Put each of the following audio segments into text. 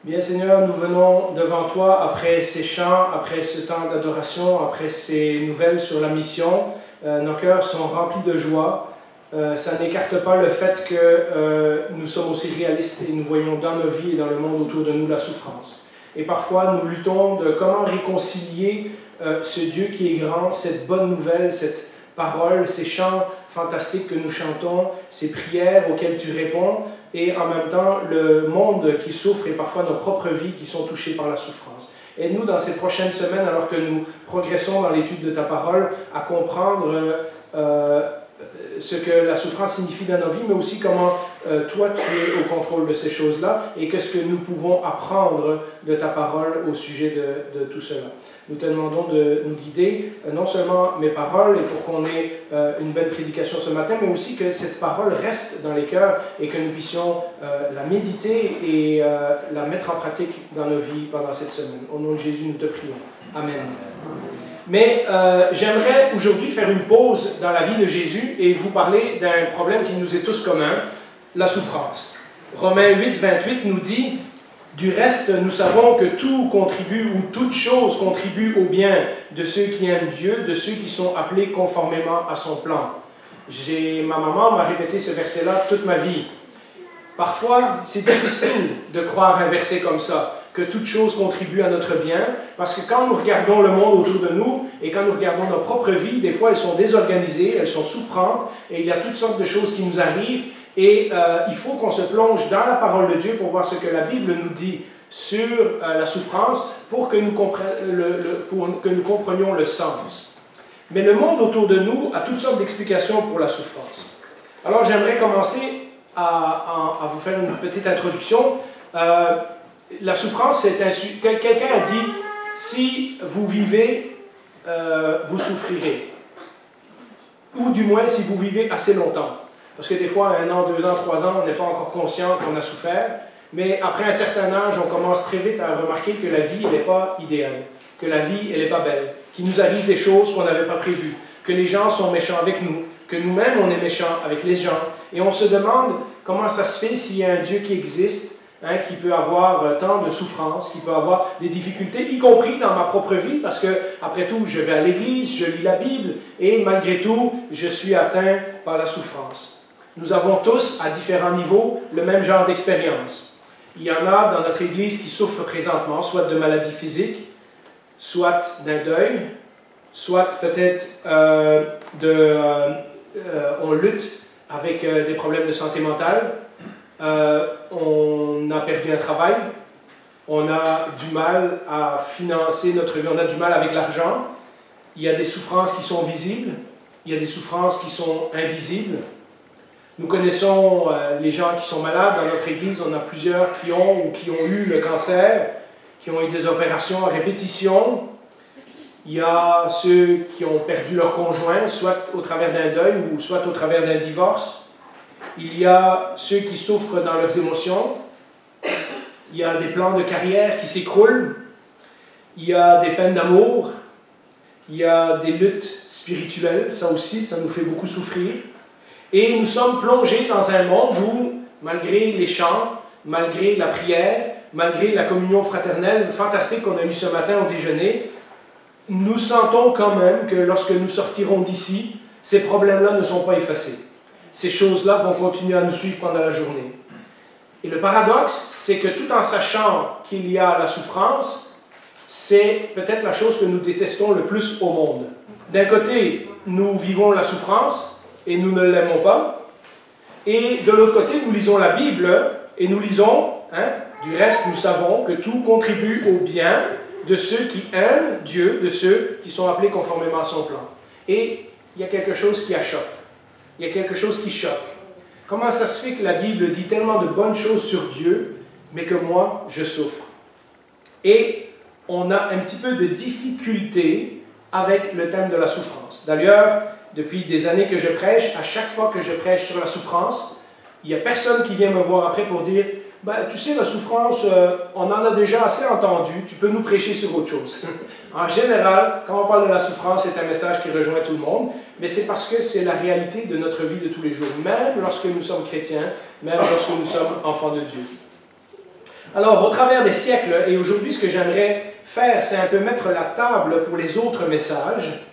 Bien Seigneur, nous venons devant toi après ces chants, après ce temps d'adoration, après ces nouvelles sur la mission. Nos cœurs sont remplis de joie. Ça n'écarte pas le fait que nous sommes aussi réalistes et nous voyons dans nos vies et dans le monde autour de nous la souffrance. Et parfois, nous luttons de comment réconcilier ce Dieu qui est grand, cette bonne nouvelle, cette parole, ces chants fantastiques que nous chantons, ces prières auxquelles tu réponds, et en même temps le monde qui souffre et parfois nos propres vies qui sont touchées par la souffrance. Aide-nous dans ces prochaines semaines, alors que nous progressons dans l'étude de ta parole, à comprendre ce que la souffrance signifie dans nos vies, mais aussi comment toi tu es au contrôle de ces choses-là et qu'est-ce que nous pouvons apprendre de ta parole au sujet de tout cela. Nous te demandons de nous guider, non seulement mes paroles, et pour qu'on ait une belle prédication ce matin, mais aussi que cette parole reste dans les cœurs et que nous puissions la méditer et la mettre en pratique dans nos vies pendant cette semaine. Au nom de Jésus, nous te prions. Amen. Mais j'aimerais aujourd'hui faire une pause dans la vie de Jésus et vous parler d'un problème qui nous est tous commun, la souffrance. Romains 8, 28 nous dit: du reste, nous savons que tout contribue ou toute chose contribue au bien de ceux qui aiment Dieu, de ceux qui sont appelés conformément à son plan. Ma maman m'a répété ce verset-là toute ma vie. Parfois, c'est difficile de croire un verset comme ça, que toute chose contribue à notre bien, parce que quand nous regardons le monde autour de nous et quand nous regardons nos propres vies, des fois elles sont désorganisées, elles sont souffrantes, et il y a toutes sortes de choses qui nous arrivent, et il faut qu'on se plonge dans la parole de Dieu pour voir ce que la Bible nous dit sur la souffrance, pour que nous comprenions le sens. Mais le monde autour de nous a toutes sortes d'explications pour la souffrance. Alors j'aimerais commencer à vous faire une petite introduction. La souffrance, c'est quelqu'un a dit: si vous vivez, vous souffrirez. Ou du moins, si vous vivez assez longtemps. Parce que des fois, 1 an, 2 ans, 3 ans, on n'est pas encore conscient qu'on a souffert. Mais après un certain âge, on commence très vite à remarquer que la vie, elle n'est pas idéale. Que la vie, elle n'est pas belle. Qu'il nous arrive des choses qu'on n'avait pas prévues. Que les gens sont méchants avec nous. Que nous-mêmes, on est méchants avec les gens. Et on se demande comment ça se fait s'il y a un Dieu qui existe, qui peut avoir tant de souffrances, qui peut avoir des difficultés, y compris dans ma propre vie, parce que, après tout, je vais à l'église, je lis la Bible, et malgré tout, je suis atteint par la souffrance. Nous avons tous, à différents niveaux, le même genre d'expérience. Il y en a dans notre église qui souffrent présentement, soit de maladies physiques, soit d'un deuil, soit peut-être on lutte avec des problèmes de santé mentale. On a perdu un travail, on a du mal à financer notre vie, on a du mal avec l'argent. Il y a des souffrances qui sont visibles, il y a des souffrances qui sont invisibles. Nous connaissons les gens qui sont malades dans notre église, on a plusieurs qui ont ou qui ont eu le cancer, qui ont eu des opérations à répétition. Il y a ceux qui ont perdu leur conjoint, soit au travers d'un deuil ou soit au travers d'un divorce. Il y a ceux qui souffrent dans leurs émotions. Il y a des plans de carrière qui s'écroulent. Il y a des peines d'amour. Il y a des luttes spirituelles. Ça aussi, ça nous fait beaucoup souffrir. Et nous sommes plongés dans un monde où, malgré les chants, malgré la prière, malgré la communion fraternelle fantastique qu'on a eue ce matin au déjeuner, nous sentons quand même que lorsque nous sortirons d'ici, ces problèmes-là ne sont pas effacés. Ces choses-là vont continuer à nous suivre pendant la journée. Et le paradoxe, c'est que tout en sachant qu'il y a la souffrance, c'est peut-être la chose que nous détestons le plus au monde. D'un côté, nous vivons la souffrance et nous ne l'aimons pas. Et de l'autre côté, nous lisons la Bible et nous lisons, du reste, nous savons que tout contribue au bien de ceux qui aiment Dieu, de ceux qui sont appelés conformément à son plan. Et il y a quelque chose qui achoppe. Il y a quelque chose qui choque. Comment ça se fait que la Bible dit tellement de bonnes choses sur Dieu, mais que moi, je souffre? Et on a un petit peu de difficulté avec le thème de la souffrance. D'ailleurs, depuis des années que je prêche, à chaque fois que je prêche sur la souffrance, il n'y a personne qui vient me voir après pour dire « Tu sais, la souffrance, on en a déjà assez entendu, tu peux nous prêcher sur autre chose. » En général, quand on parle de la souffrance, c'est un message qui rejoint tout le monde, mais c'est parce que c'est la réalité de notre vie de tous les jours, même lorsque nous sommes chrétiens, même lorsque nous sommes enfants de Dieu. Alors, au travers des siècles, et aujourd'hui, ce que j'aimerais faire, c'est un peu mettre la table pour les autres messages.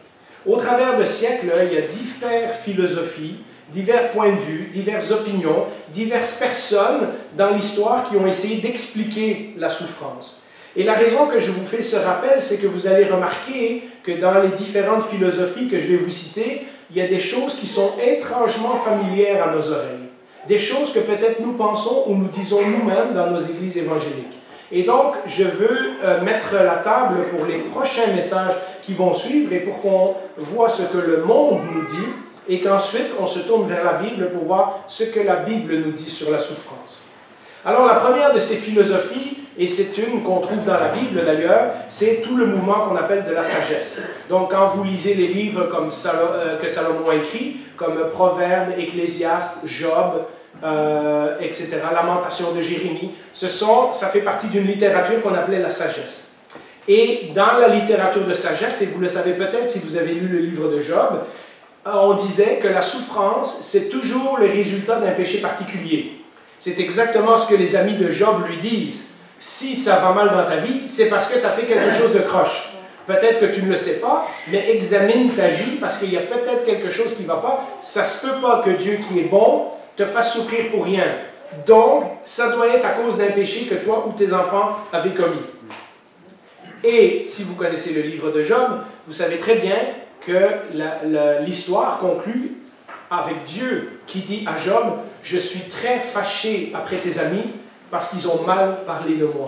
Au travers de siècles, il y a diverses philosophies, divers points de vue, diverses opinions, diverses personnes dans l'histoire qui ont essayé d'expliquer la souffrance. Et la raison que je vous fais ce rappel, c'est que vous allez remarquer que dans les différentes philosophies que je vais vous citer, il y a des choses qui sont étrangement familières à nos oreilles. Des choses que peut-être nous pensons ou nous disons nous-mêmes dans nos églises évangéliques. Et donc, je veux mettre la table pour les prochains messages qui vont suivre et pour qu'on voit ce que le monde nous dit et qu'ensuite on se tourne vers la Bible pour voir ce que la Bible nous dit sur la souffrance. Alors, la première de ces philosophies, et c'est une qu'on trouve dans la Bible d'ailleurs, c'est tout le mouvement qu'on appelle de la sagesse. Donc, quand vous lisez les livres comme que Salomon a écrit, comme Proverbes, Ecclésiaste, Job, etc., Lamentation de Jérémie, ça fait partie d'une littérature qu'on appelait la sagesse. Et dans la littérature de sagesse, et vous le savez peut-être si vous avez lu le livre de Job, on disait que la souffrance, c'est toujours le résultat d'un péché particulier. C'est exactement ce que les amis de Job lui disent. Si ça va mal dans ta vie, c'est parce que tu as fait quelque chose de croche. Peut-être que tu ne le sais pas, mais examine ta vie parce qu'il y a peut-être quelque chose qui ne va pas. Ça ne se peut pas que Dieu qui est bon te fasse souffrir pour rien. Donc, ça doit être à cause d'un péché que toi ou tes enfants avaient commis. Et si vous connaissez le livre de Job, vous savez très bien que l'histoire conclut avec Dieu qui dit à Job, « Je suis très fâché après tes amis parce qu'ils ont mal parlé de moi. »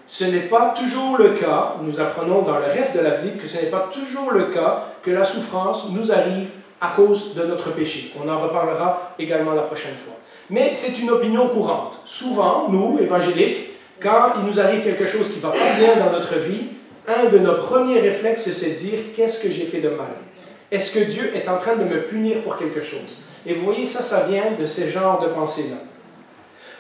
Ce n'est pas toujours le cas, nous apprenons dans le reste de la Bible que ce n'est pas toujours le cas que la souffrance nous arrive à cause de notre péché. On en reparlera également la prochaine fois. Mais c'est une opinion courante. Souvent, nous, évangéliques, quand il nous arrive quelque chose qui ne va pas bien dans notre vie, un de nos premiers réflexes, c'est de dire « Qu'est-ce que j'ai fait de mal? Est-ce que Dieu est en train de me punir pour quelque chose? » Et vous voyez, ça vient de ce genre de pensée-là.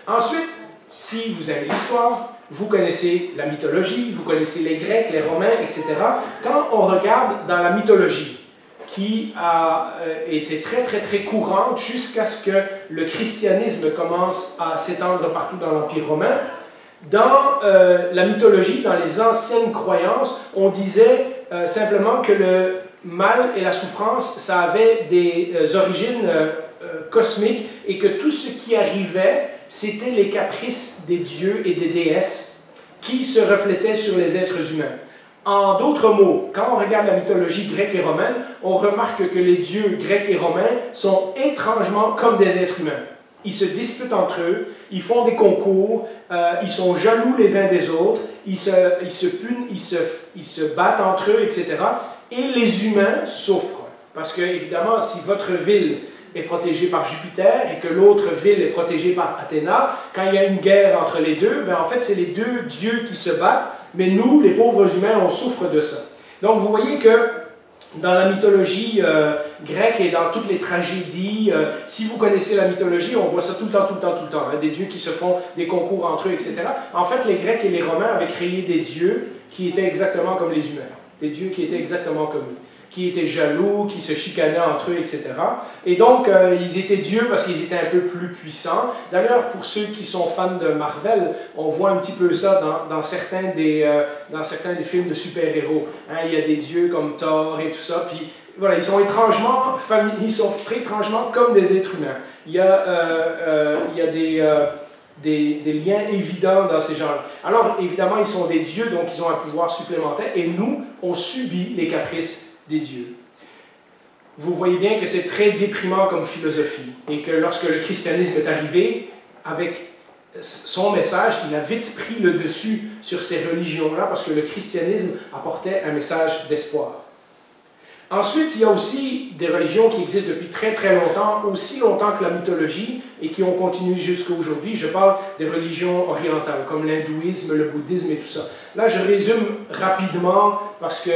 Ensuite, si vous aimez l'histoire, vous connaissez la mythologie, vous connaissez les Grecs, les Romains, etc. Quand on regarde dans la mythologie, qui a été très, très, très courante jusqu'à ce que le christianisme commence à s'étendre partout dans l'Empire romain, dans la mythologie, dans les anciennes croyances, on disait simplement que le mal et la souffrance, ça avait des origines cosmiques et que tout ce qui arrivait, c'était les caprices des dieux et des déesses qui se reflétaient sur les êtres humains. En d'autres mots, quand on regarde la mythologie grecque et romaine, on remarque que les dieux grecs et romains sont étrangement comme des êtres humains. Ils se disputent entre eux, ils font des concours, ils sont jaloux les uns des autres, ils se punent, ils se battent entre eux, etc. Et les humains souffrent. Parce que, évidemment, si votre ville est protégée par Jupiter et que l'autre ville est protégée par Athéna, quand il y a une guerre entre les deux, ben en fait, c'est les deux dieux qui se battent, mais nous, les pauvres humains, on souffre de ça. Donc, vous voyez que dans la mythologie grecque et dans toutes les tragédies, si vous connaissez la mythologie, on voit ça tout le temps, hein, des dieux qui se font des concours entre eux, etc. En fait, les Grecs et les Romains avaient créé des dieux qui étaient exactement comme les humains, des dieux qui étaient exactement comme eux, qui étaient jaloux, qui se chicanaient entre eux, etc. Et donc, ils étaient dieux parce qu'ils étaient un peu plus puissants. D'ailleurs, pour ceux qui sont fans de Marvel, on voit un petit peu ça dans certains des films de super-héros. Hein, il y a des dieux comme Thor et tout ça, puis voilà, ils sont très étrangement comme des êtres humains. Il y a des liens évidents dans ces genres. Alors, évidemment, ils sont des dieux, donc ils ont un pouvoir supplémentaire, et nous, on subit les caprices des dieux. Vous voyez bien que c'est très déprimant comme philosophie, et que lorsque le christianisme est arrivé, avec son message, il a vite pris le dessus sur ces religions-là, parce que le christianisme apportait un message d'espoir. Ensuite, il y a aussi des religions qui existent depuis très très longtemps, aussi longtemps que la mythologie, et qui ont continué jusqu'à aujourd'hui. Je parle des religions orientales, comme l'hindouisme, le bouddhisme et tout ça. Là, je résume rapidement, parce que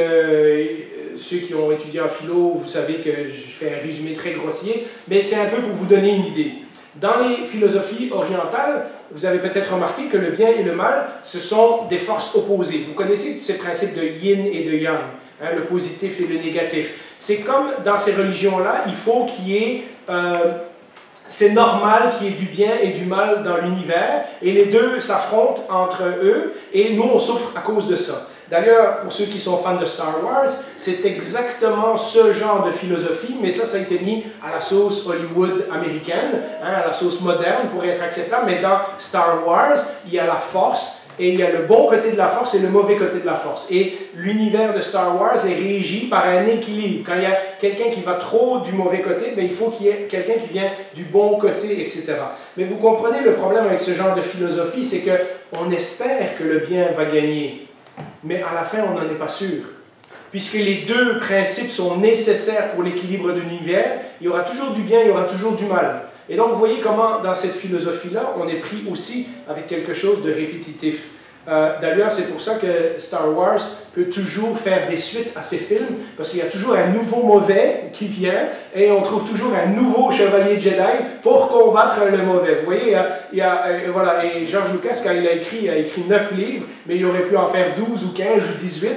ceux qui ont étudié en philo, vous savez que je fais un résumé très grossier, mais c'est un peu pour vous donner une idée. Dans les philosophies orientales, vous avez peut-être remarqué que le bien et le mal, ce sont des forces opposées. Vous connaissez ces principes de yin et de yang. Hein, le positif et le négatif. C'est comme dans ces religions-là, il faut qu'il y ait c'est normal qu'il y ait du bien et du mal dans l'univers, et les deux s'affrontent entre eux, et nous, on souffre à cause de ça. D'ailleurs, pour ceux qui sont fans de Star Wars, c'est exactement ce genre de philosophie, mais ça a été mis à la sauce Hollywood américaine, hein, à la sauce moderne pour être acceptable, mais dans Star Wars, il y a la force, et il y a le bon côté de la force et le mauvais côté de la force. Et l'univers de Star Wars est régi par un équilibre. Quand il y a quelqu'un qui va trop du mauvais côté, bien, il faut qu'il y ait quelqu'un qui vient du bon côté, etc. Mais vous comprenez le problème avec ce genre de philosophie, c'est qu'on espère que le bien va gagner, mais à la fin, on n'en est pas sûr. Puisque les deux principes sont nécessaires pour l'équilibre de l'univers, il y aura toujours du bien, il y aura toujours du mal. Et donc, vous voyez comment, dans cette philosophie-là, on est pris aussi avec quelque chose de répétitif. D'ailleurs, c'est pour ça que Star Wars peut toujours faire des suites à ses films, parce qu'il y a toujours un nouveau mauvais qui vient, et on trouve toujours un nouveau chevalier Jedi pour combattre le mauvais. Vous voyez, voilà, et George Lucas, quand il a écrit 9 livres, mais il aurait pu en faire 12 ou 15 ou 18.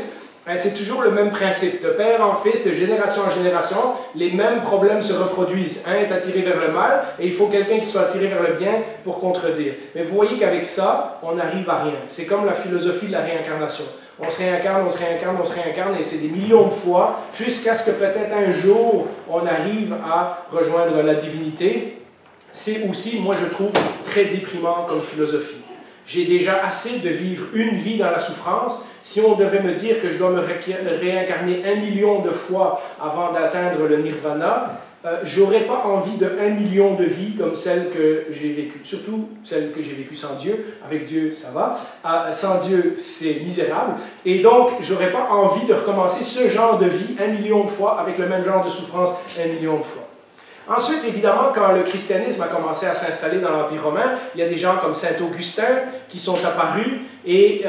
C'est toujours le même principe. De père en fils, de génération en génération, les mêmes problèmes se reproduisent. Un est attiré vers le mal, et il faut quelqu'un qui soit attiré vers le bien pour contredire. Mais vous voyez qu'avec ça, on n'arrive à rien. C'est comme la philosophie de la réincarnation. On se réincarne, on se réincarne, on se réincarne, et c'est des millions de fois, jusqu'à ce que peut-être un jour, on arrive à rejoindre la divinité. C'est aussi, moi je trouve, très déprimant comme philosophie. J'ai déjà assez de vivre une vie dans la souffrance. Si on devait me dire que je dois me réincarner 1 million de fois avant d'atteindre le nirvana, j'aurais pas envie de 1 million de vies comme celle que j'ai vécue. Surtout celle que j'ai vécue sans Dieu. Avec Dieu, ça va. Sans Dieu, c'est misérable. Et donc, j'aurais pas envie de recommencer ce genre de vie 1 million de fois avec le même genre de souffrance 1 million de fois. Ensuite, évidemment, quand le christianisme a commencé à s'installer dans l'Empire romain, il y a des gens comme saint Augustin qui sont apparus et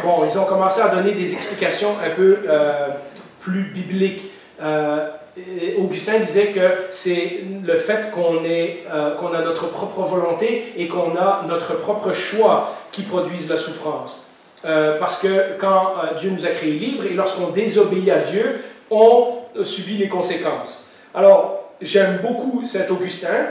bon, ils ont commencé à donner des explications un peu plus bibliques. Augustin disait que c'est le fait qu'on a notre propre volonté et qu'on a notre propre choix qui produisent la souffrance. Parce que quand Dieu nous a créés libres et lorsqu'on désobéit à Dieu, on subit les conséquences. Alors, j'aime beaucoup saint Augustin,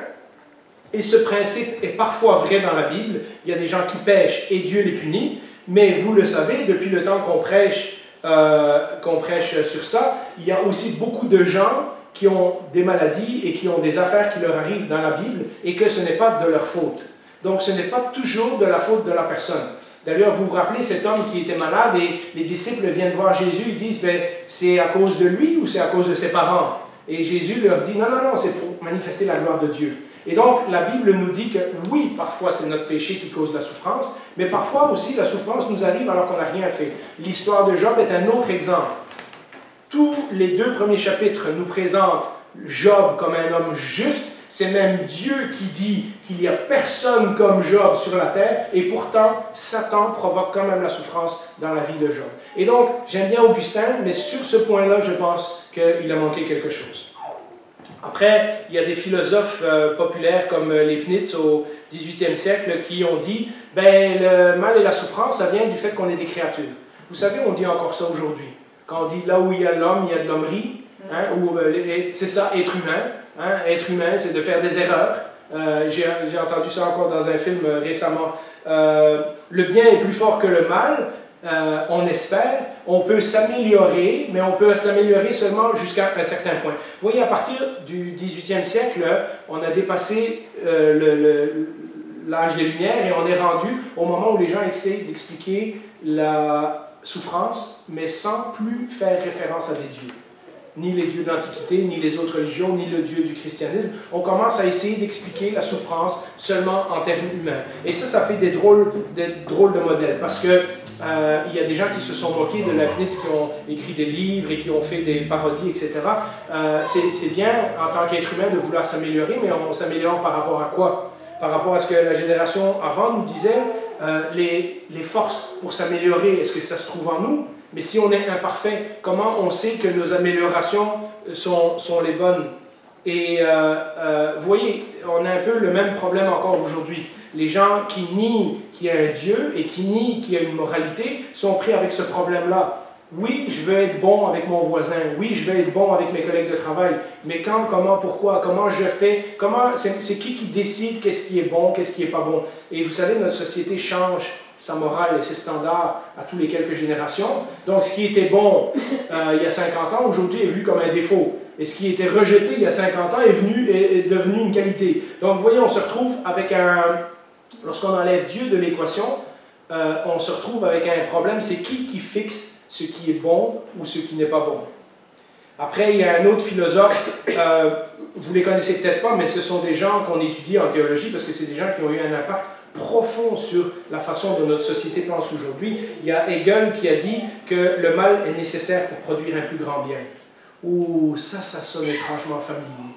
et ce principe est parfois vrai dans la Bible. Il y a des gens qui pêchent et Dieu les punit, mais vous le savez, depuis le temps qu'on prêche sur ça, il y a aussi beaucoup de gens qui ont des maladies et qui ont des affaires qui leur arrivent dans la Bible et que ce n'est pas de leur faute. Donc ce n'est pas toujours de la faute de la personne. D'ailleurs, vous vous rappelez cet homme qui était malade et les disciples viennent voir Jésus, ils disent ben, c'est à cause de lui ou c'est à cause de ses parents? Et Jésus leur dit, non, non, non, c'est pour manifester la gloire de Dieu. Et donc, la Bible nous dit que oui, parfois c'est notre péché qui cause la souffrance, mais parfois aussi la souffrance nous arrive alors qu'on n'a rien fait. L'histoire de Job est un autre exemple. Tous les 2 premiers chapitres nous présentent Job comme un homme juste. C'est même Dieu qui dit qu'il n'y a personne comme Job sur la terre, et pourtant, Satan provoque quand même la souffrance dans la vie de Job. Et donc, j'aime bien Augustin, mais sur ce point-là, je pense qu'il a manqué quelque chose. Après, il y a des philosophes populaires comme Leibniz au XVIIIe siècle qui ont dit ben, le mal et la souffrance, ça vient du fait qu'on est des créatures. Vous savez, on dit encore ça aujourd'hui. Quand on dit là où il y a l'homme, il y a de l'hommerie, hein, c'est ça, être humain. Hein, être humain, c'est de faire des erreurs. J'ai entendu ça encore dans un film récemment. Le bien est plus fort que le mal, on espère. On peut s'améliorer, mais on peut s'améliorer seulement jusqu'à un certain point. Vous voyez, à partir du XVIIIe siècle, on a dépassé l'âge des Lumières et on est rendu au moment où les gens essaient d'expliquer la souffrance, mais sans plus faire référence à des dieux. Ni les dieux de l'Antiquité, ni les autres religions, ni le Dieu du christianisme. On commence à essayer d'expliquer la souffrance seulement en termes humains. Et ça fait des drôles de modèles, parce que il y a des gens qui se sont moqués de Leibniz, qui ont écrit des livres et qui ont fait des parodies, etc. C'est bien, en tant qu'être humain, de vouloir s'améliorer, mais on s'améliore par rapport à quoi? Par rapport à ce que la génération avant nous disait, les forces pour s'améliorer, est-ce que ça se trouve en nous? Mais si on est imparfait, comment on sait que nos améliorations sont les bonnes? Et vous voyez, on a un peu le même problème encore aujourd'hui. Les gens qui nient qu'il y a un Dieu et qui nient qu'il y a une moralité sont pris avec ce problème-là. Oui, je veux être bon avec mon voisin. Oui, je veux être bon avec mes collègues de travail. Mais quand, comment, pourquoi, comment je fais, c'est qui décide qu'est-ce qui est bon, qu'est-ce qui n'est pas bon. Et vous savez, notre société change sa morale et ses standards à tous les quelques générations. Donc, ce qui était bon il y a 50 ans, aujourd'hui est vu comme un défaut. Et ce qui était rejeté il y a 50 ans est devenu une qualité. Donc, vous voyez, on se retrouve avec lorsqu'on enlève Dieu de l'équation, on se retrouve avec un problème, c'est qui fixe ce qui est bon ou ce qui n'est pas bon. Après, il y a un autre philosophe, vous ne les connaissez peut-être pas, mais ce sont des gens qu'on étudie en théologie parce que c'est des gens qui ont eu un impact profond sur la façon dont notre société pense aujourd'hui. Il y a Hegel qui a dit que le mal est nécessaire pour produire un plus grand bien. Ouh, ça sonne étrangement familier.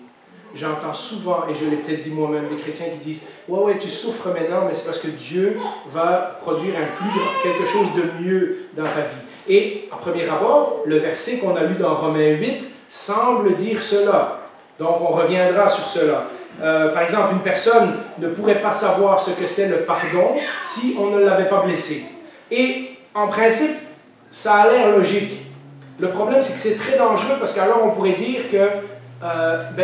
J'entends souvent, et je l'ai peut-être dit moi-même, des chrétiens qui disent « Ouais, tu souffres maintenant, mais c'est parce que Dieu va produire quelque chose de mieux dans ta vie. » Et, à premier abord, le verset qu'on a lu dans Romains 8 semble dire cela. Donc, on reviendra sur cela. Par exemple, une personne ne pourrait pas savoir ce que c'est le pardon si on ne l'avait pas blessé. Et, en principe, ça a l'air logique. Le problème, c'est que c'est très dangereux parce qu'alors on pourrait dire que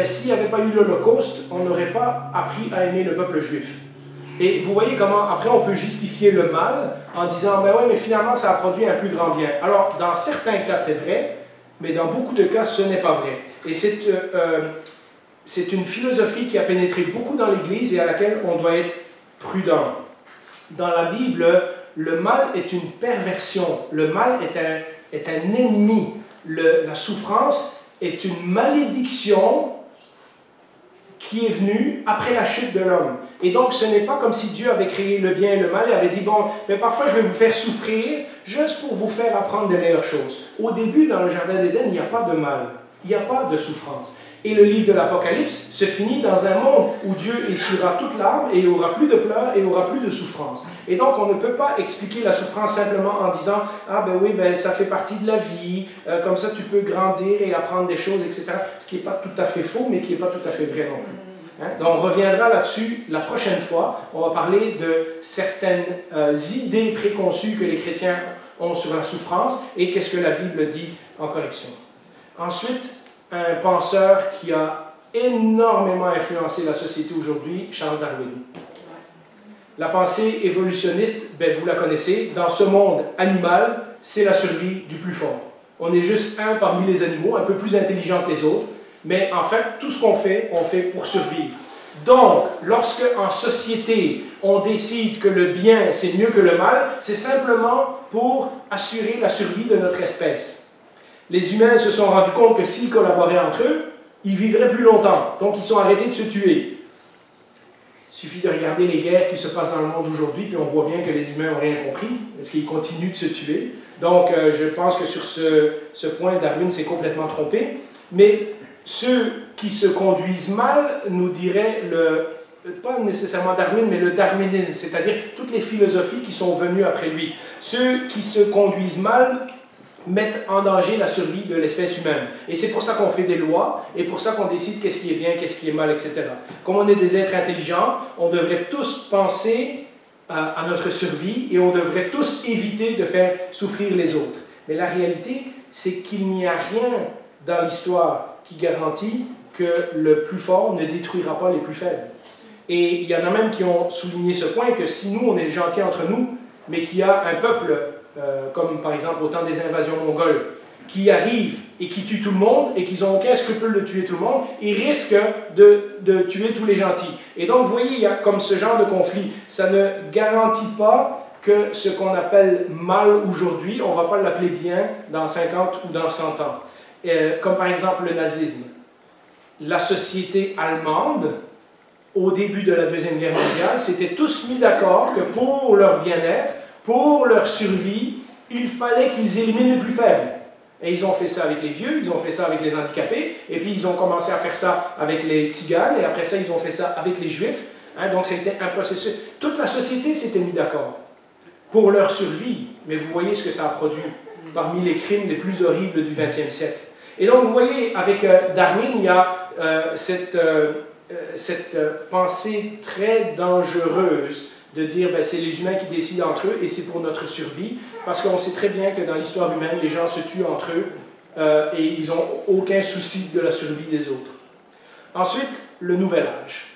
s'il n'y avait pas eu l'Holocauste, on n'aurait pas appris à aimer le peuple juif. Et vous voyez comment, après, on peut justifier le mal en disant, ben ouais, mais finalement, ça a produit un plus grand bien. Alors, dans certains cas, c'est vrai, mais dans beaucoup de cas, ce n'est pas vrai. Et c'est une philosophie qui a pénétré beaucoup dans l'Église et à laquelle on doit être prudent. Dans la Bible, le mal est une perversion. Le mal est un ennemi. La souffrance est une malédiction qui est venue après la chute de l'homme. Et donc, ce n'est pas comme si Dieu avait créé le bien et le mal et avait dit, bon, mais parfois je vais vous faire souffrir juste pour vous faire apprendre des meilleures choses. Au début, dans le Jardin d'Éden, il n'y a pas de mal, il n'y a pas de souffrance. Et le livre de l'Apocalypse se finit dans un monde où Dieu essuiera toute larme et il n'y aura plus de pleurs et il n'y aura plus de souffrance. Et donc, on ne peut pas expliquer la souffrance simplement en disant « Ah ben oui, ben, ça fait partie de la vie, comme ça tu peux grandir et apprendre des choses, etc. » Ce qui n'est pas tout à fait faux, mais qui n'est pas tout à fait vrai non plus. Donc, on reviendra là-dessus la prochaine fois. On va parler de certaines idées préconçues que les chrétiens ont sur la souffrance et qu'est-ce que la Bible dit en correction. Ensuite, un penseur qui a énormément influencé la société aujourd'hui, Charles Darwin. La pensée évolutionniste, ben, vous la connaissez, dans ce monde animal, c'est la survie du plus fort. On est juste un parmi les animaux, un peu plus intelligent que les autres, mais en fait, tout ce qu'on fait, on fait pour survivre. Donc, lorsque en société, on décide que le bien, c'est mieux que le mal, c'est simplement pour assurer la survie de notre espèce. Les humains se sont rendus compte que s'ils collaboraient entre eux, ils vivraient plus longtemps. Donc, ils sont arrêtés de se tuer. Il suffit de regarder les guerres qui se passent dans le monde aujourd'hui, puis on voit bien que les humains n'ont rien compris, parce qu'ils continuent de se tuer. Donc, je pense que sur ce point, Darwin s'est complètement trompé. Mais ceux qui se conduisent mal, nous dirait pas nécessairement Darwin, mais le darwinisme, c'est-à-dire toutes les philosophies qui sont venues après lui. Ceux qui se conduisent mal mettent en danger la survie de l'espèce humaine. Et c'est pour ça qu'on fait des lois, et pour ça qu'on décide qu'est-ce qui est bien, qu'est-ce qui est mal, etc. Comme on est des êtres intelligents, on devrait tous penser à notre survie, et on devrait tous éviter de faire souffrir les autres. Mais la réalité, c'est qu'il n'y a rien dans l'histoire qui garantit que le plus fort ne détruira pas les plus faibles. Et il y en a même qui ont souligné ce point, que si nous, on est gentils entre nous, mais qu'il y a un peuple comme par exemple au temps des invasions mongoles, qui arrivent et qui tuent tout le monde et qu'ils n'ont aucun scrupule de tuer tout le monde, ils risquent de tuer tous les gentils. Et donc, vous voyez, il y a comme ce genre de conflit. Ça ne garantit pas que ce qu'on appelle mal aujourd'hui, on ne va pas l'appeler bien dans 50 ou dans 100 ans. Comme par exemple le nazisme. La société allemande, au début de la Deuxième Guerre mondiale, s'étaient tous mis d'accord que pour leur bien-être, pour leur survie, il fallait qu'ils éliminent les plus faibles. Et ils ont fait ça avec les vieux, ils ont fait ça avec les handicapés, et puis ils ont commencé à faire ça avec les tziganes, et après ça, ils ont fait ça avec les juifs. Donc c'était un processus. Toute la société s'était mise d'accord pour leur survie. Mais vous voyez ce que ça a produit parmi les crimes les plus horribles du XXe siècle. Et donc vous voyez, avec Darwin, il y a cette pensée très dangereuse de dire ben, c'est les humains qui décident entre eux et c'est pour notre survie, parce qu'on sait très bien que dans l'histoire humaine, les gens se tuent entre eux et ils n'ont aucun souci de la survie des autres. Ensuite, le nouvel âge.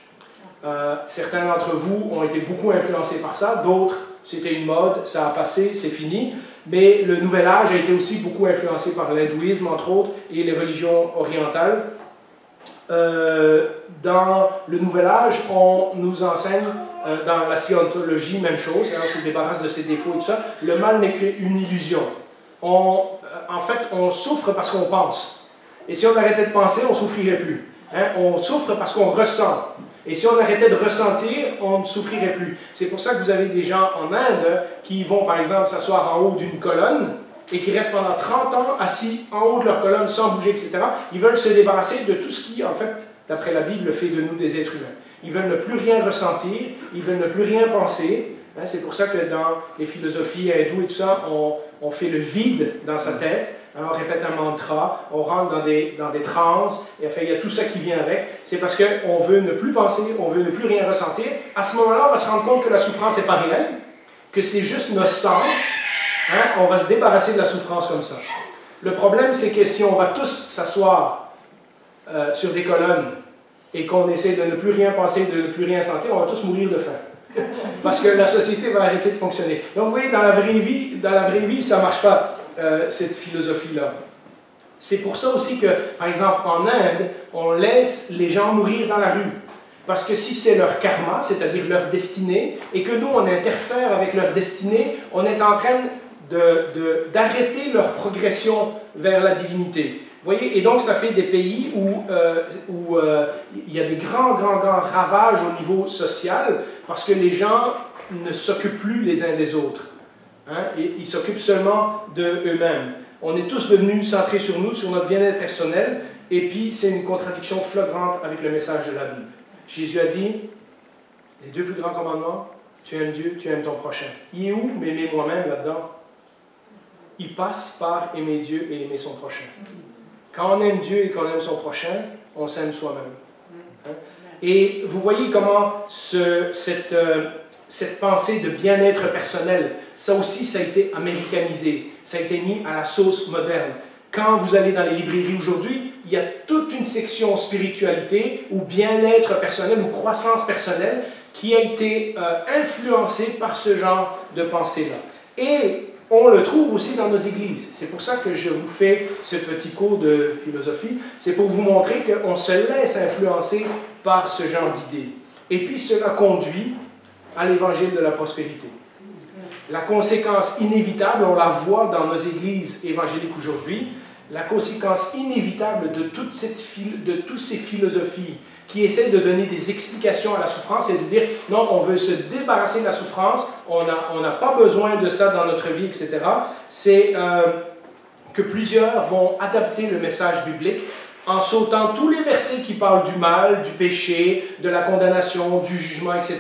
Certains d'entre vous ont été beaucoup influencés par ça, d'autres, c'était une mode, ça a passé, c'est fini. Mais le nouvel âge a été aussi beaucoup influencé par l'hindouisme, entre autres, et les religions orientales. Dans le nouvel âge, on nous enseigne, dans la scientologie, même chose, hein, on se débarrasse de ses défauts et tout ça, le mal n'est qu'une illusion. En fait, on souffre parce qu'on pense. Et si on arrêtait de penser, on ne souffrirait plus. Hein? On souffre parce qu'on ressent. Et si on arrêtait de ressentir, on ne souffrirait plus. C'est pour ça que vous avez des gens en Inde qui vont, par exemple, s'asseoir en haut d'une colonne et qui restent pendant 30 ans assis en haut de leur colonne sans bouger, etc. Ils veulent se débarrasser de tout ce qui, en fait, d'après la Bible, fait de nous des êtres humains. Ils veulent ne plus rien ressentir, ils veulent ne plus rien penser. Hein? C'est pour ça que dans les philosophies hindoues et tout ça, on fait le vide dans sa tête. On répète un mantra, on rentre dans des transes, et enfin, il y a tout ça qui vient avec. C'est parce qu'on veut ne plus penser, on veut ne plus rien ressentir. À ce moment-là, on va se rendre compte que la souffrance n'est pas réelle, que c'est juste nos sens. Hein? On va se débarrasser de la souffrance comme ça. Le problème, c'est que si on va tous s'asseoir sur des colonnes et qu'on essaie de ne plus rien penser, de ne plus rien sentir, on va tous mourir de faim. Parce que la société va arrêter de fonctionner. Donc, vous voyez, dans la vraie vie, ça ne marche pas. Cette philosophie-là. C'est pour ça aussi que, par exemple, en Inde, on laisse les gens mourir dans la rue. Parce que si c'est leur karma, c'est-à-dire leur destinée, et que nous, on interfère avec leur destinée, on est en train d'arrêter leur progression vers la divinité. Vous voyez? Et donc, ça fait des pays où il y a des grands ravages au niveau social, parce que les gens ne s'occupent plus les uns des autres. Hein, et ils s'occupent seulement d'eux-mêmes. On est tous devenus centrés sur nous, sur notre bien-être personnel, et puis c'est une contradiction flagrante avec le message de la Bible. Jésus a dit, les deux plus grands commandements, tu aimes Dieu, tu aimes ton prochain. Il est où m'aimer moi-même là-dedans? Il passe par aimer Dieu et aimer son prochain. Quand on aime Dieu et qu'on aime son prochain, on s'aime soi-même. Hein? Et vous voyez comment cette pensée de bien-être personnel, ça aussi, ça a été américanisé, ça a été mis à la sauce moderne. Quand vous allez dans les librairies aujourd'hui, il y a toute une section spiritualité ou bien-être personnel ou croissance personnelle qui a été influencée par ce genre de pensée-là. Et on le trouve aussi dans nos églises. C'est pour ça que je vous fais ce petit cours de philosophie. C'est pour vous montrer qu'on se laisse influencer par ce genre d'idées. Et puis cela conduit à l'évangile de la prospérité. La conséquence inévitable, on la voit dans nos églises évangéliques aujourd'hui, la conséquence inévitable de toutes ces philosophies qui essaient de donner des explications à la souffrance et de dire non, on veut se débarrasser de la souffrance, on n'a pas besoin de ça dans notre vie, etc. C'est que plusieurs vont adapter le message biblique en sautant tous les versets qui parlent du mal, du péché, de la condamnation, du jugement, etc.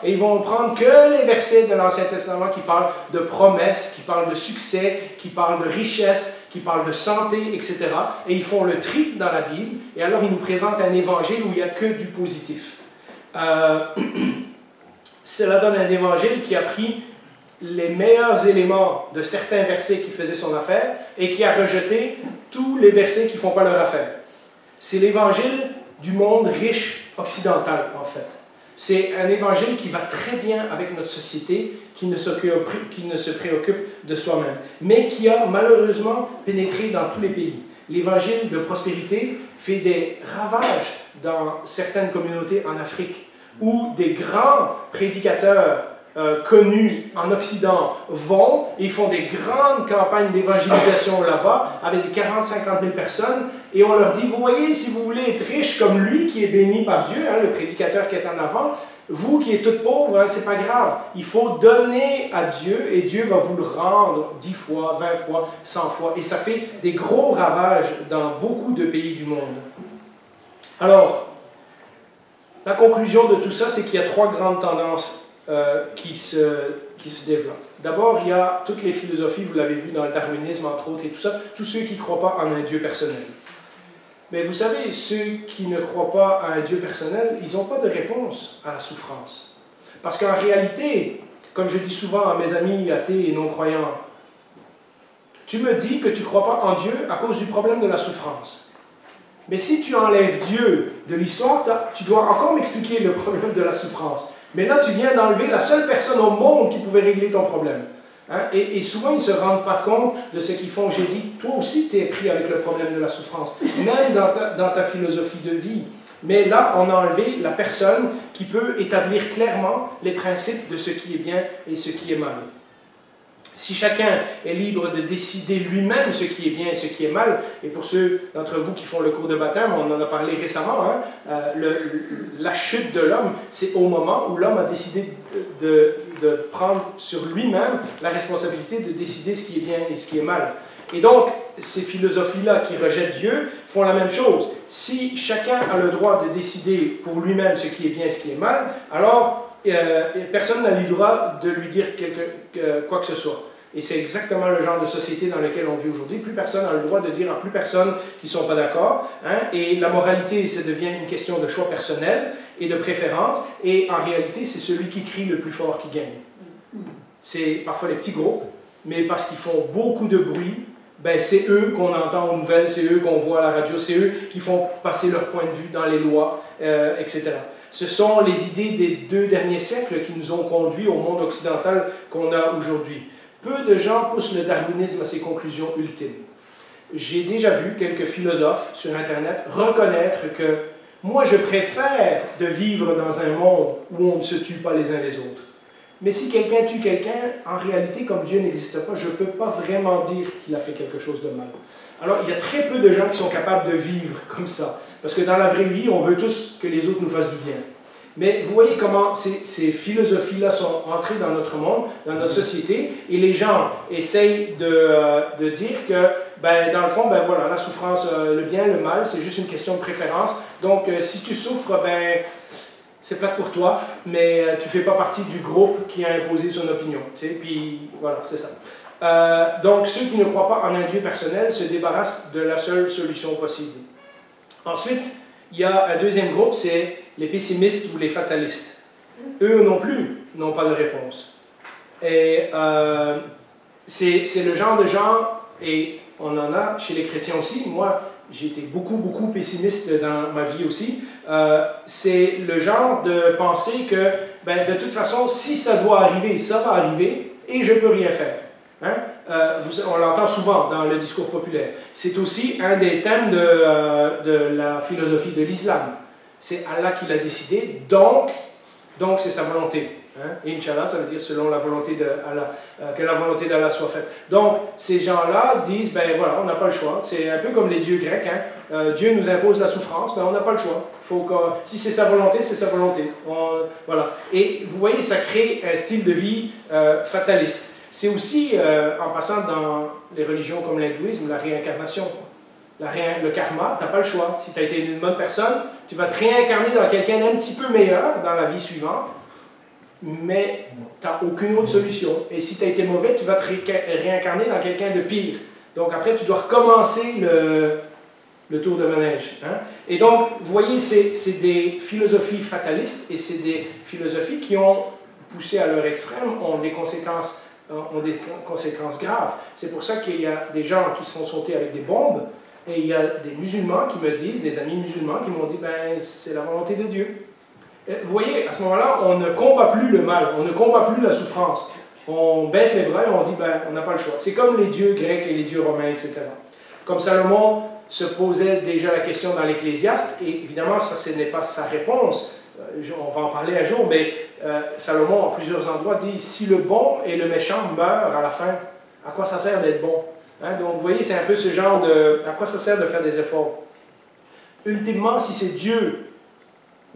Et ils vont prendre que les versets de l'Ancien Testament qui parlent de promesses, qui parlent de succès, qui parlent de richesse, qui parlent de santé, etc. Et ils font le tri dans la Bible, et alors ils nous présentent un évangile où il n'y a que du positif. Cela donne un évangile qui a pris les meilleurs éléments de certains versets qui faisaient son affaire et qui a rejeté tous les versets qui ne font pas leur affaire. C'est l'évangile du monde riche occidental, en fait. C'est un évangile qui va très bien avec notre société, qui ne se préoccupe de soi-même, mais qui a malheureusement pénétré dans tous les pays. L'évangile de prospérité fait des ravages dans certaines communautés en Afrique, où des grands prédicateurs connus en Occident vont et font des grandes campagnes d'évangélisation là-bas avec des 40-50 000 personnes et on leur dit, vous voyez, si vous voulez être riche comme lui qui est béni par Dieu, hein, le prédicateur qui est en avant, vous qui êtes toute pauvre, hein, c'est pas grave, il faut donner à Dieu et Dieu va vous le rendre 10 fois, 20 fois, 100 fois et ça fait des gros ravages dans beaucoup de pays du monde. Alors, la conclusion de tout ça, c'est qu'il y a 3 grandes tendances qui se développent. D'abord, il y a toutes les philosophies, vous l'avez vu dans le darwinisme, entre autres, et tout ça, tous ceux qui ne croient pas en un Dieu personnel. Mais vous savez, ceux qui ne croient pas à un Dieu personnel, ils n'ont pas de réponse à la souffrance. Parce qu'en réalité, comme je dis souvent à mes amis athées et non-croyants, tu me dis que tu ne crois pas en Dieu à cause du problème de la souffrance. Mais si tu enlèves Dieu de l'histoire, tu dois encore m'expliquer le problème de la souffrance. Mais là, tu viens d'enlever la seule personne au monde qui pouvait régler ton problème. Hein? Et souvent, ils ne se rendent pas compte de ce qu'ils font. J'ai dit, toi aussi, tu es pris avec le problème de la souffrance, même dans ta philosophie de vie. Mais là, on a enlevé la personne qui peut établir clairement les principes de ce qui est bien et ce qui est mal. Si chacun est libre de décider lui-même ce qui est bien et ce qui est mal, et pour ceux d'entre vous qui font le cours de baptême, on en a parlé récemment, hein, la chute de l'homme, c'est au moment où l'homme a décidé de prendre sur lui-même la responsabilité de décider ce qui est bien et ce qui est mal. Et donc, ces philosophies-là qui rejettent Dieu font la même chose. Si chacun a le droit de décider pour lui-même ce qui est bien et ce qui est mal, alors personne n'a le droit de lui dire quoi que ce soit. Et c'est exactement le genre de société dans laquelle on vit aujourd'hui. Plus personne n'a le droit de dire à plus personne qui ne sont pas d'accord. Hein? Et la moralité, ça devient une question de choix personnel et de préférence. Et en réalité, c'est celui qui crie le plus fort qui gagne. C'est parfois les petits groupes, mais parce qu'ils font beaucoup de bruit, ben c'est eux qu'on entend aux nouvelles, c'est eux qu'on voit à la radio, c'est eux qui font passer leur point de vue dans les lois, etc. Ce sont les idées des 2 derniers siècles qui nous ont conduits au monde occidental qu'on a aujourd'hui. Peu de gens poussent le darwinisme à ses conclusions ultimes. J'ai déjà vu quelques philosophes sur Internet reconnaître que moi je préfère de vivre dans un monde où on ne se tue pas les uns les autres. Mais si quelqu'un tue quelqu'un, en réalité, comme Dieu n'existe pas, je ne peux pas vraiment dire qu'il a fait quelque chose de mal. Alors, il y a très peu de gens qui sont capables de vivre comme ça. Parce que dans la vraie vie, on veut tous que les autres nous fassent du bien. Mais vous voyez comment ces philosophies-là sont entrées dans notre monde, dans notre société, et les gens essayent de dire que, ben, dans le fond, ben, voilà, la souffrance, le bien, le mal, c'est juste une question de préférence. Donc, si tu souffres, ben, c'est plate pour toi, mais tu ne fais pas partie du groupe qui a imposé son opinion. Tu sais, puis voilà, c'est ça. Donc, ceux qui ne croient pas en un Dieu personnel se débarrassent de la seule solution possible. Ensuite, il y a un deuxième groupe, c'est les pessimistes ou les fatalistes. Eux non plus n'ont pas de réponse. Et c'est le genre de gens, et on en a chez les chrétiens aussi, moi j'ai été beaucoup pessimiste dans ma vie aussi, c'est le genre de penser que ben, de toute façon, si ça doit arriver, ça va arriver, et je ne peux rien faire. Hein? On l'entend souvent dans le discours populaire. C'est aussi un des thèmes de la philosophie de l'islam. C'est Allah qui l'a décidé, donc c'est sa volonté. Hein? Inch'Allah, ça veut dire selon la volonté d'Allah, que la volonté d'Allah soit faite. Donc, ces gens-là disent, ben voilà, on n'a pas le choix. C'est un peu comme les dieux grecs. Hein? Dieu nous impose la souffrance, ben on n'a pas le choix. Si c'est sa volonté, c'est sa volonté. Voilà. Et vous voyez, ça crée un style de vie fataliste. C'est aussi, en passant dans les religions comme l'hindouisme, la réincarnation. Le karma, tu n'as pas le choix. Si tu as été une bonne personne, tu vas te réincarner dans quelqu'un d'un petit peu meilleur dans la vie suivante, mais tu n'as aucune autre solution. Et si tu as été mauvais, tu vas te réincarner dans quelqu'un de pire. Donc après, tu dois recommencer le tour de manège. Hein? Et donc, vous voyez, c'est des philosophies fatalistes et c'est des philosophies qui ont poussé à leur extrême, ont des conséquences graves. C'est pour ça qu'il y a des gens qui se font sauter avec des bombes. Et il y a des musulmans qui me disent, des amis musulmans qui m'ont dit, ben c'est la volonté de Dieu. Et vous voyez, à ce moment-là, on ne combat plus le mal, on ne combat plus la souffrance. On baisse les bras et on dit, ben on n'a pas le choix. C'est comme les dieux grecs et les dieux romains, etc. Comme Salomon se posait déjà la question dans l'Ecclésiaste, et évidemment, ça ce n'est pas sa réponse, on va en parler un jour, mais Salomon, en plusieurs endroits, dit, si le bon et le méchant meurent à la fin, à quoi ça sert d'être bon? Hein, donc, vous voyez, c'est un peu ce genre de... À quoi ça sert de faire des efforts? Ultimement, si c'est Dieu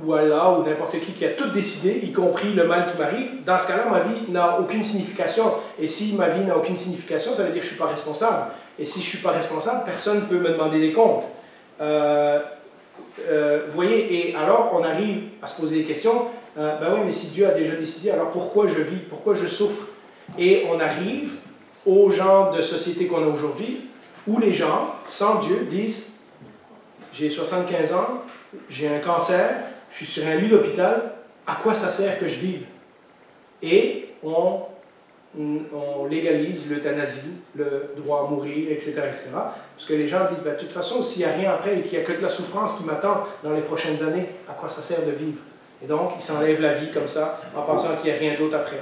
ou Allah ou n'importe qui a tout décidé, y compris le mal qui m'arrive, dans ce cas-là, ma vie n'a aucune signification. Et si ma vie n'a aucune signification, ça veut dire que je ne suis pas responsable. Et si je ne suis pas responsable, personne ne peut me demander des comptes. Vous voyez, et alors on arrive à se poser des questions. Ben oui, mais si Dieu a déjà décidé, alors pourquoi je vis? Pourquoi je souffre? Et on arrive au genre de société qu'on a aujourd'hui, où les gens, sans Dieu, disent « J'ai 75 ans, j'ai un cancer, je suis sur un lit d'hôpital, à quoi ça sert que je vive? et on légalise l'euthanasie, le droit à mourir, etc., etc. Parce que les gens disent, ben, de toute façon, s'il n'y a rien après et qu'il n'y a que de la souffrance qui m'attend dans les prochaines années, à quoi ça sert de vivre? Et donc, ils s'enlèvent la vie comme ça, en pensant qu'il n'y a rien d'autre après.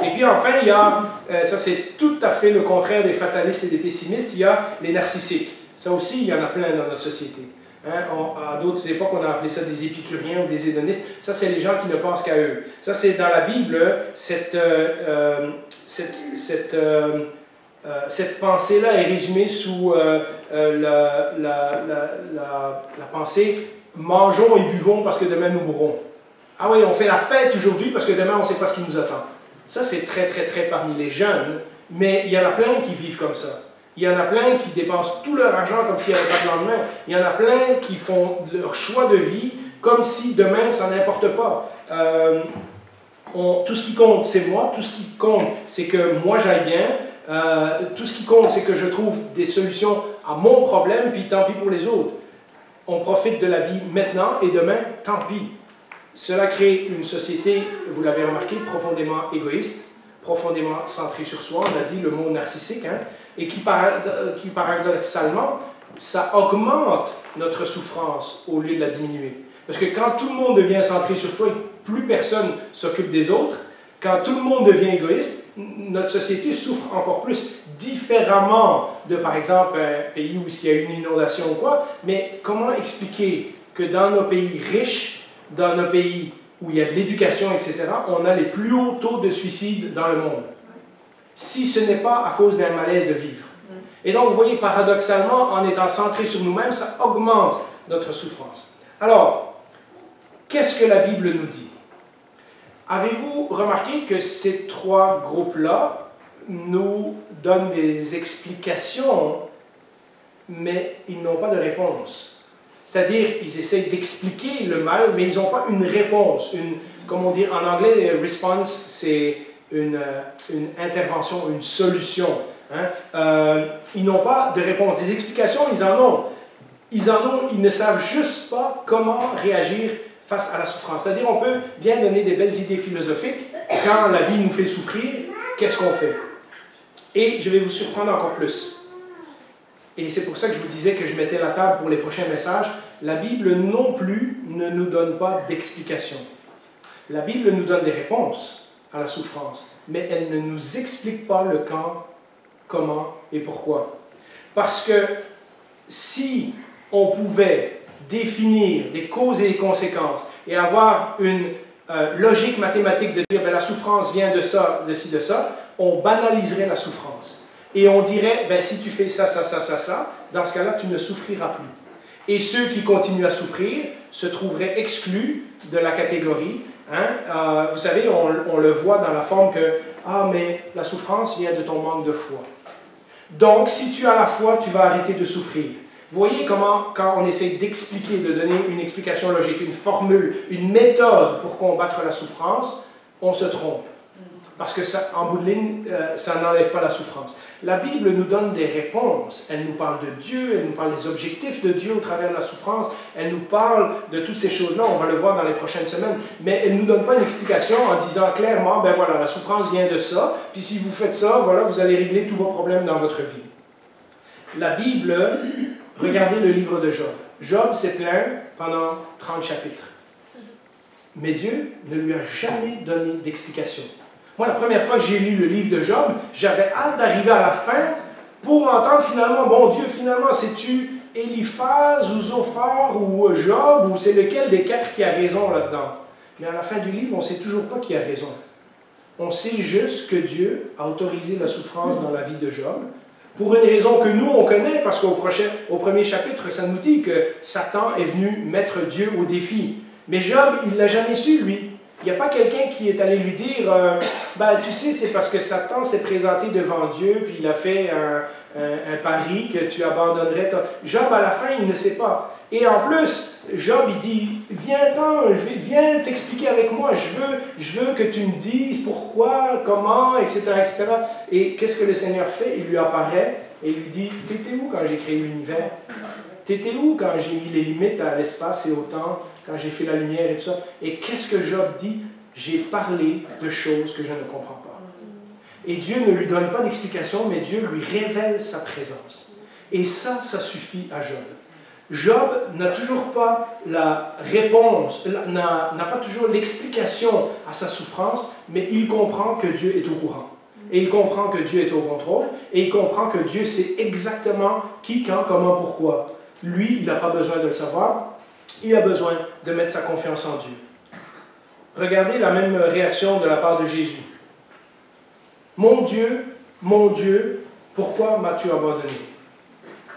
Et puis enfin, il y a, ça c'est tout à fait le contraire des fatalistes et des pessimistes, il y a les narcissiques. Ça aussi, il y en a plein dans notre société. Hein, à d'autres époques, on a appelé ça des épicuriens ou des hédonistes. Ça, c'est les gens qui ne pensent qu'à eux. Ça, c'est dans la Bible, cette pensée-là est résumée sous la pensée « mangeons et buvons parce que demain nous mourrons ». Ah oui, on fait la fête aujourd'hui parce que demain on ne sait pas ce qui nous attend. Ça, c'est très parmi les jeunes, mais il y en a plein qui vivent comme ça. Il y en a plein qui dépensent tout leur argent comme s'il n'y avait pas de lendemain. Il y en a plein qui font leur choix de vie comme si demain, ça n'importe pas. Tout ce qui compte, c'est moi. Tout ce qui compte, c'est que moi, j'aille bien. Tout ce qui compte, c'est que je trouve des solutions à mon problème, puis tant pis pour les autres. On profite de la vie maintenant et demain, tant pis. Cela crée une société, vous l'avez remarqué, profondément égoïste, profondément centrée sur soi. On a dit le mot narcissique, hein, et qui paradoxalement, ça augmente notre souffrance au lieu de la diminuer. Parce que quand tout le monde devient centré sur toi et plus personne s'occupe des autres, quand tout le monde devient égoïste, notre société souffre encore plus, différemment de, par exemple, un pays où il y a une inondation ou quoi. Mais comment expliquer que dans nos pays riches, dans nos pays où il y a de l'éducation, etc., on a les plus hauts taux de suicide dans le monde, si ce n'est pas à cause d'un malaise de vivre. Et donc, vous voyez, paradoxalement, en étant centré sur nous-mêmes, ça augmente notre souffrance. Alors, qu'est-ce que la Bible nous dit? Avez-vous remarqué que ces trois groupes-là nous donnent des explications, mais ils n'ont pas de réponse? C'est-à-dire, ils essayent d'expliquer le mal, mais ils n'ont pas une réponse. Comment dire, en anglais, response, c'est une intervention, une solution. Hein? Ils n'ont pas de réponse. Des explications, ils en ont. Ils ne savent juste pas comment réagir face à la souffrance. C'est-à-dire, on peut bien donner des belles idées philosophiques. Quand la vie nous fait souffrir, qu'est-ce qu'on fait? Et je vais vous surprendre encore plus. Et c'est pour ça que je vous disais que je mettais la table pour les prochains messages. La Bible non plus ne nous donne pas d'explication. La Bible nous donne des réponses à la souffrance, mais elle ne nous explique pas le quand, comment et pourquoi. Parce que si on pouvait définir des causes et des conséquences et avoir une logique mathématique de dire ben, la souffrance vient de ça, de ci, de ça, on banaliserait la souffrance. Et on dirait, ben, si tu fais ça, dans ce cas-là, tu ne souffriras plus. Et ceux qui continuent à souffrir se trouveraient exclus de la catégorie. Hein? Vous savez, on le voit dans la forme que, ah, mais la souffrance vient de ton manque de foi. Donc, si tu as la foi, tu vas arrêter de souffrir. Vous voyez comment, quand on essaie d'expliquer, de donner une explication logique, une formule, une méthode pour combattre la souffrance, on se trompe. Parce que, ça, en bout de ligne, ça n'enlève pas la souffrance. La Bible nous donne des réponses. Elle nous parle de Dieu, elle nous parle des objectifs de Dieu au travers de la souffrance. Elle nous parle de toutes ces choses-là, on va le voir dans les prochaines semaines. Mais elle ne nous donne pas une explication en disant clairement, ben voilà, la souffrance vient de ça, puis si vous faites ça, voilà, vous allez régler tous vos problèmes dans votre vie. La Bible, regardez le livre de Job. Job s'est plaint pendant 30 chapitres. Mais Dieu ne lui a jamais donné d'explication. Moi, la première fois que j'ai lu le livre de Job, j'avais hâte d'arriver à la fin pour entendre finalement, bon Dieu, finalement, c'est-tu Éliphaz ou Zophar ou Job, ou c'est lequel des quatre qui a raison là-dedans? Mais à la fin du livre, on ne sait toujours pas qui a raison. On sait juste que Dieu a autorisé la souffrance dans la vie de Job, pour une raison que nous, on connaît, parce qu'au premier chapitre, ça nous dit que Satan est venu mettre Dieu au défi. Mais Job, il ne l'a jamais su, lui. Il n'y a pas quelqu'un qui est allé lui dire ben, tu sais, c'est parce que Satan s'est présenté devant Dieu, puis il a fait un pari que tu abandonnerais. Job, à la fin, il ne sait pas. Et en plus, Job, il dit viens t'expliquer avec moi, je veux que tu me dises pourquoi, comment, etc. etc. Et qu'est-ce que le Seigneur fait? Il lui apparaît et il lui dit t'étais où quand j'ai créé l'univers? T'étais où quand j'ai mis les limites à l'espace et au temps? Quand j'ai fait la lumière et tout ça. Et qu'est-ce que Job dit? j'ai parlé de choses que je ne comprends pas. Et Dieu ne lui donne pas d'explication, mais Dieu lui révèle sa présence. Et ça suffit à Job. Job n'a toujours pas la réponse, n'a pas toujours l'explication à sa souffrance, mais il comprend que Dieu est au courant. Et il comprend que Dieu est au contrôle, et il comprend que Dieu sait exactement qui, quand, comment, pourquoi. Lui, il n'a pas besoin de le savoir, il a besoin de mettre sa confiance en Dieu. Regardez la même réaction de la part de Jésus. Mon Dieu, pourquoi m'as-tu abandonné?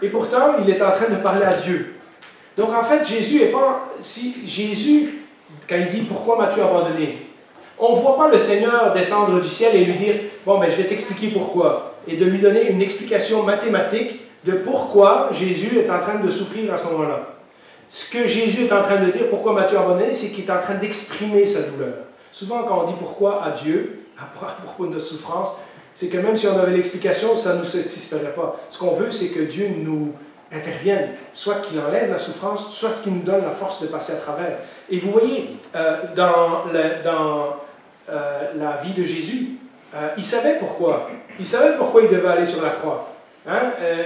Et pourtant, il est en train de parler à Dieu. Donc en fait, Jésus, quand il dit « Pourquoi m'as-tu abandonné ?» on ne voit pas le Seigneur descendre du ciel et lui dire « Bon, je vais t'expliquer pourquoi. » Et de lui donner une explication mathématique de pourquoi Jésus est en train de souffrir à ce moment-là. Ce que Jésus est en train de dire « Pourquoi m'as-tu abandonné ?» c'est qu'il est en train d'exprimer sa douleur. Souvent, quand on dit « Pourquoi » à Dieu, à propos de notre souffrance, c'est que même si on avait l'explication, ça ne nous satisferait pas. Ce qu'on veut, c'est que Dieu nous intervienne, soit qu'il enlève la souffrance, soit qu'il nous donne la force de passer à travers. Et vous voyez, dans la vie de Jésus, il savait pourquoi. Il savait pourquoi il devait aller sur la croix.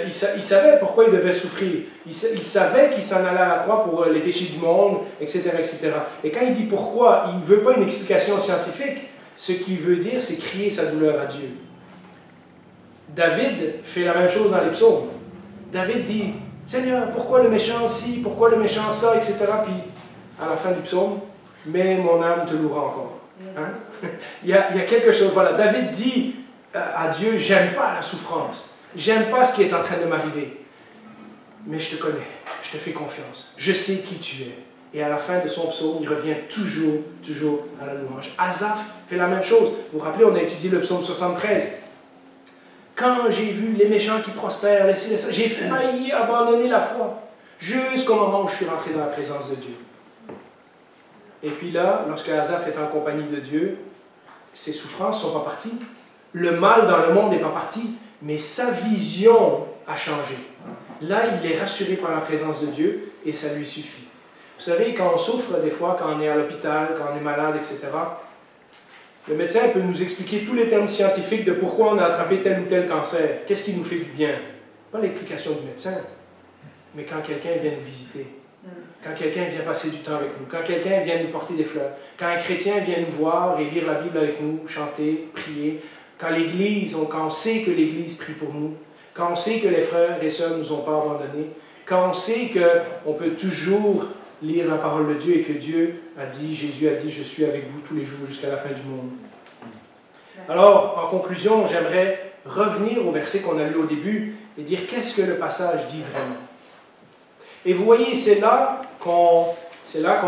Il savait pourquoi il devait souffrir. Il savait qu'il s'en allait à la croix pour les péchés du monde, etc., etc. Et quand il dit pourquoi, il ne veut pas une explication scientifique. Ce qu'il veut dire, c'est crier sa douleur à Dieu. David fait la même chose dans les psaumes. David dit, Seigneur, pourquoi le méchant ci, pourquoi le méchant ça, etc. Puis, à la fin du psaume, mais mon âme te louera encore. il y a quelque chose, voilà. David dit à Dieu, j'aime pas la souffrance. J'aime pas ce qui est en train de m'arriver. Mais je te connais, je te fais confiance. Je sais qui tu es. Et à la fin de son psaume, il revient toujours à la louange. Asaph fait la même chose. Vous vous rappelez, on a étudié le psaume 73. Quand j'ai vu les méchants qui prospèrent, j'ai failli abandonner la foi, jusqu'au moment où je suis rentré dans la présence de Dieu. Et puis là, lorsque Asaph est en compagnie de Dieu, ses souffrances ne sont pas parties. Le mal dans le monde n'est pas parti, mais sa vision a changé. Là, il est rassuré par la présence de Dieu et ça lui suffit. Vous savez, quand on souffre, des fois, quand on est à l'hôpital, quand on est malade, etc., le médecin peut nous expliquer tous les termes scientifiques de pourquoi on a attrapé tel ou tel cancer. Qu'est-ce qui nous fait du bien? Pas l'explication du médecin, mais quand quelqu'un vient nous visiter, quand quelqu'un vient passer du temps avec nous, quand quelqu'un vient nous porter des fleurs, quand un chrétien vient nous voir et lire la Bible avec nous, chanter, prier, quand on sait que l'Église prie pour nous, quand on sait que les frères et sœurs ne nous ont pas abandonnés, quand on sait qu'on peut toujours lire la parole de Dieu et que Dieu a dit, Jésus a dit, je suis avec vous tous les jours jusqu'à la fin du monde. Alors, en conclusion, j'aimerais revenir au verset qu'on a lu au début et dire qu'est-ce que le passage dit vraiment. Et vous voyez, c'est là qu'on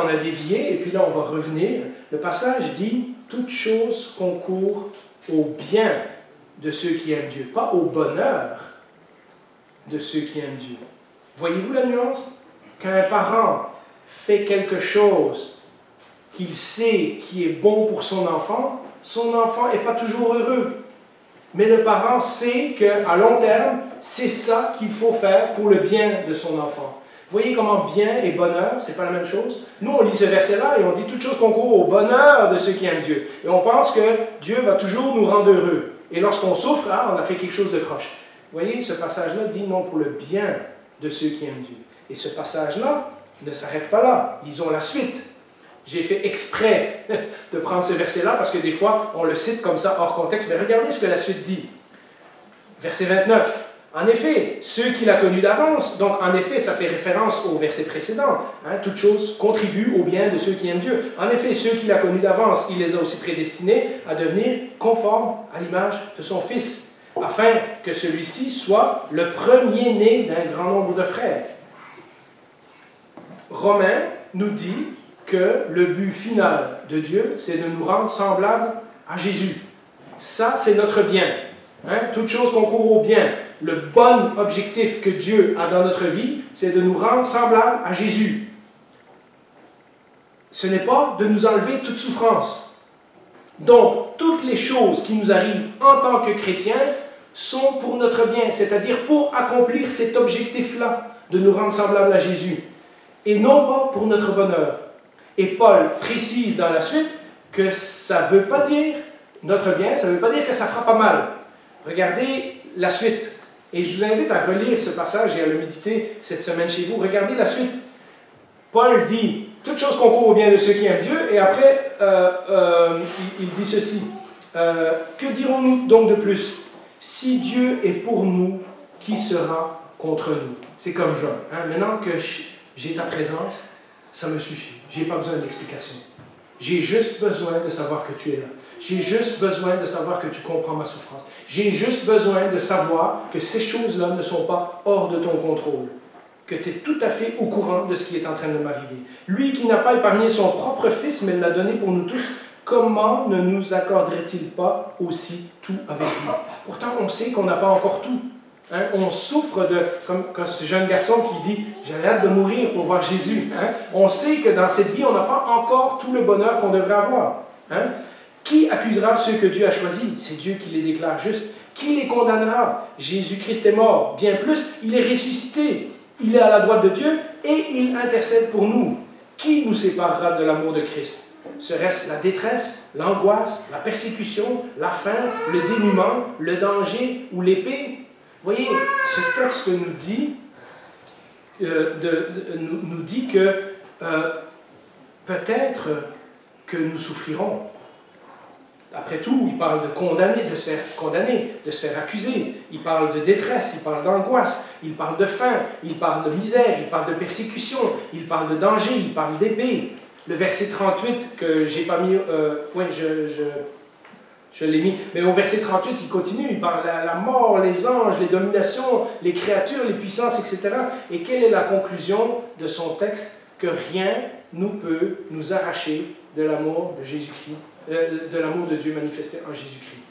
a dévié, et puis là on va revenir. Le passage dit « Toute chose concourt au bien de ceux qui aiment Dieu », pas au bonheur de ceux qui aiment Dieu. Voyez-vous la nuance? Quand un parent fait quelque chose qu'il sait qui est bon pour son enfant n'est pas toujours heureux. Mais le parent sait qu'à long terme, c'est ça qu'il faut faire pour le bien de son enfant. Vous voyez comment bien et bonheur, c'est pas la même chose? Nous, on lit ce verset-là et on dit toute chose concourt au bonheur de ceux qui aiment Dieu. Et on pense que Dieu va toujours nous rendre heureux. Et lorsqu'on souffre, on a fait quelque chose de croche. Vous voyez, ce passage-là dit non pour le bien de ceux qui aiment Dieu. Et ce passage-là ne s'arrête pas là. Lisons la suite. J'ai fait exprès de prendre ce verset-là parce que des fois, on le cite comme ça hors contexte. Mais regardez ce que la suite dit. Verset 29. En effet, ceux qu'il a connus d'avance, donc en effet, ça fait référence au verset précédent. Toute chose contribue au bien de ceux qui aiment Dieu. En effet, ceux qu'il a connus d'avance, il les a aussi prédestinés à devenir conformes à l'image de son Fils, afin que celui-ci soit le premier-né d'un grand nombre de frères. Romains nous dit que le but final de Dieu, c'est de nous rendre semblables à Jésus. Ça, c'est notre bien. Toute chose concourt au bien. Le bon objectif que Dieu a dans notre vie, c'est de nous rendre semblables à Jésus. Ce n'est pas de nous enlever toute souffrance. Donc, toutes les choses qui nous arrivent en tant que chrétiens sont pour notre bien, c'est-à-dire pour accomplir cet objectif-là, de nous rendre semblables à Jésus, et non pas pour notre bonheur. Et Paul précise dans la suite que ça ne veut pas dire notre bien, ça ne veut pas dire que ça fera pas mal. Regardez la suite. Et je vous invite à relire ce passage et à le méditer cette semaine chez vous. Regardez la suite. Paul dit « Toutes choses concourent au bien de ceux qui aiment Dieu » et après, il dit ceci. Que dirons-nous donc de plus? Si Dieu est pour nous, qui sera contre nous? C'est comme Job. Hein? Maintenant que j'ai ta présence, ça me suffit. Je n'ai pas besoin d'explication. J'ai juste besoin de savoir que tu es là. J'ai juste besoin de savoir que tu comprends ma souffrance. J'ai juste besoin de savoir que ces choses-là ne sont pas hors de ton contrôle. Que tu es tout à fait au courant de ce qui est en train de m'arriver. Lui qui n'a pas épargné son propre fils, mais l'a donné pour nous tous, comment ne nous accorderait-il pas aussi tout avec lui? Pourtant, on sait qu'on n'a pas encore tout. Hein? On souffre de, comme ce jeune garçon qui dit « J'avais hâte de mourir pour voir Jésus. Hein? » On sait que dans cette vie, on n'a pas encore tout le bonheur qu'on devrait avoir. Hein? Qui accusera ceux que Dieu a choisis? C'est Dieu qui les déclare justes. Qui les condamnera? Jésus-Christ est mort. Bien plus, il est ressuscité. Il est à la droite de Dieu et il intercède pour nous. Qui nous séparera de l'amour de Christ? Serait-ce la détresse, l'angoisse, la persécution, la faim, le dénuement, le danger ou l'épée? Vous voyez, ce texte nous dit, nous dit que peut-être que nous souffrirons. Après tout, il parle de condamner, de se faire condamner, de se faire accuser. Il parle de détresse, il parle d'angoisse, il parle de faim, il parle de misère, il parle de persécution, il parle de danger, il parle d'épée. Le verset 38 que j'ai pas mis, oui, je l'ai mis, mais au verset 38, il continue, il parle de la mort, les anges, les dominations, les créatures, les puissances, etc. Et quelle est la conclusion de son texte? Que rien ne peut nous arracher de l'amour de Jésus-Christ, de l'amour de Dieu manifesté en Jésus-Christ.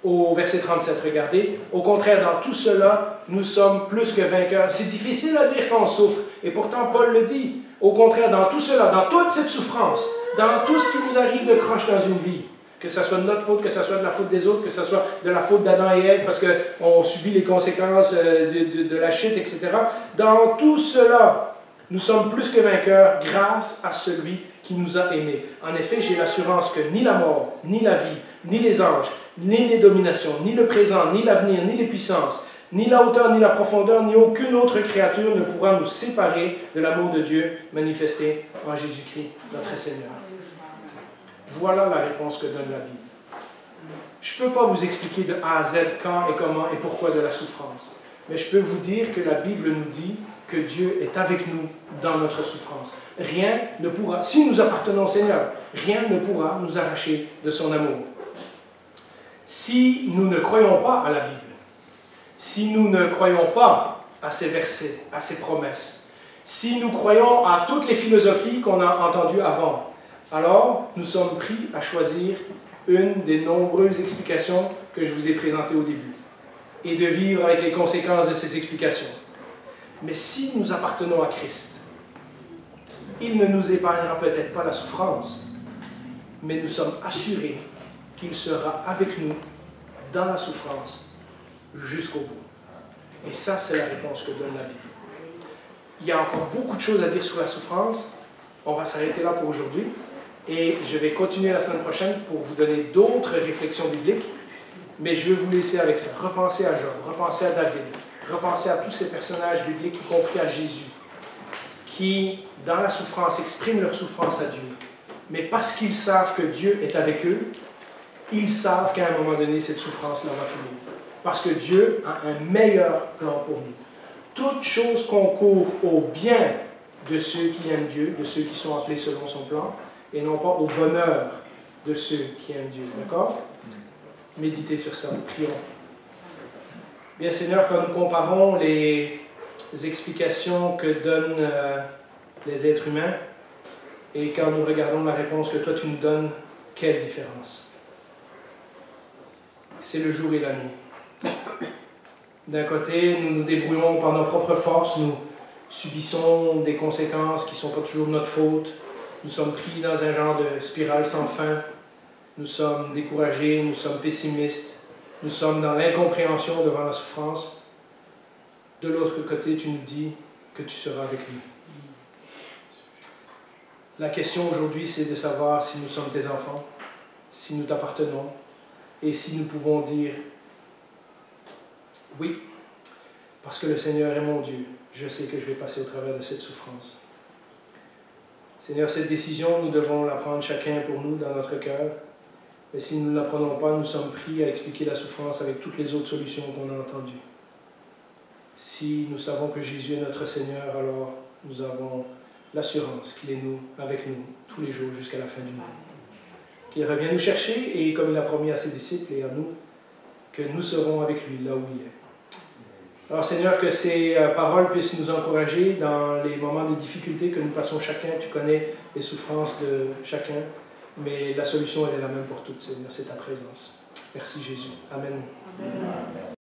Au verset 37, regardez, au contraire, dans tout cela, nous sommes plus que vainqueurs. C'est difficile à dire quand on souffre, et pourtant Paul le dit. Au contraire, dans tout cela, dans toute cette souffrance, dans tout ce qui nous arrive de croche dans une vie, que ce soit de notre faute, que ce soit de la faute des autres, que ce soit de la faute d'Adam et Ève, parce qu'on subit les conséquences de la chute, etc. Dans tout cela, nous sommes plus que vainqueurs grâce à celui qui nous a aimés. En effet, j'ai l'assurance que ni la mort, ni la vie, ni les anges, ni les dominations, ni le présent, ni l'avenir, ni les puissances, ni la hauteur, ni la profondeur, ni aucune autre créature ne pourra nous séparer de l'amour de Dieu manifesté en Jésus-Christ, notre Seigneur. Voilà la réponse que donne la Bible. Je ne peux pas vous expliquer de A à Z quand et comment et pourquoi de la souffrance. Mais je peux vous dire que la Bible nous dit que Dieu est avec nous dans notre souffrance. Rien ne pourra, si nous appartenons au Seigneur, rien ne pourra nous arracher de son amour. Si nous ne croyons pas à la Bible, si nous ne croyons pas à ces versets, à ces promesses, si nous croyons à toutes les philosophies qu'on a entendues avant, alors nous sommes pris à choisir une des nombreuses explications que je vous ai présentées au début et de vivre avec les conséquences de ces explications. Mais si nous appartenons à Christ, il ne nous épargnera peut-être pas la souffrance, mais nous sommes assurés qu'il sera avec nous dans la souffrance jusqu'au bout. Et ça, c'est la réponse que donne la Bible. Il y a encore beaucoup de choses à dire sur la souffrance. On va s'arrêter là pour aujourd'hui. Et je vais continuer la semaine prochaine pour vous donner d'autres réflexions bibliques. Mais je vais vous laisser avec ça. Repensez à Job, repensez à David, repensez à tous ces personnages bibliques, y compris à Jésus, qui, dans la souffrance, expriment leur souffrance à Dieu. Mais parce qu'ils savent que Dieu est avec eux, ils savent qu'à un moment donné, cette souffrance-là va finir. Parce que Dieu a un meilleur plan pour nous. Toute chose concourt au bien de ceux qui aiment Dieu, de ceux qui sont appelés selon son plan, et non pas au bonheur de ceux qui aiment Dieu. D'accord? Méditez sur ça, prions. Bien Seigneur, quand nous comparons les explications que donnent les êtres humains, et quand nous regardons la réponse que toi tu nous donnes, quelle différence? C'est le jour et la nuit. D'un côté, nous nous débrouillons par nos propres forces, nous subissons des conséquences qui ne sont pas toujours de notre faute, nous sommes pris dans un genre de spirale sans fin, nous sommes découragés, nous sommes pessimistes, nous sommes dans l'incompréhension devant la souffrance. De l'autre côté, tu nous dis que tu seras avec nous. La question aujourd'hui, c'est de savoir si nous sommes tes enfants, si nous t'appartenons, et si nous pouvons dire « Oui, parce que le Seigneur est mon Dieu, je sais que je vais passer au travers de cette souffrance. » Seigneur, cette décision, nous devons la prendre chacun pour nous dans notre cœur. Mais si nous ne la prenons pas, nous sommes pris à expliquer la souffrance avec toutes les autres solutions qu'on a entendues. Si nous savons que Jésus est notre Seigneur, alors nous avons l'assurance qu'il est avec nous tous les jours jusqu'à la fin du monde. Qu'il revient nous chercher et, comme il a promis à ses disciples et à nous, que nous serons avec lui là où il est. Alors Seigneur, que ces paroles puissent nous encourager dans les moments de difficulté que nous passons chacun. Tu connais les souffrances de chacun, mais la solution elle est la même pour toutes, Seigneur, c'est ta présence. Merci Jésus. Amen. Amen.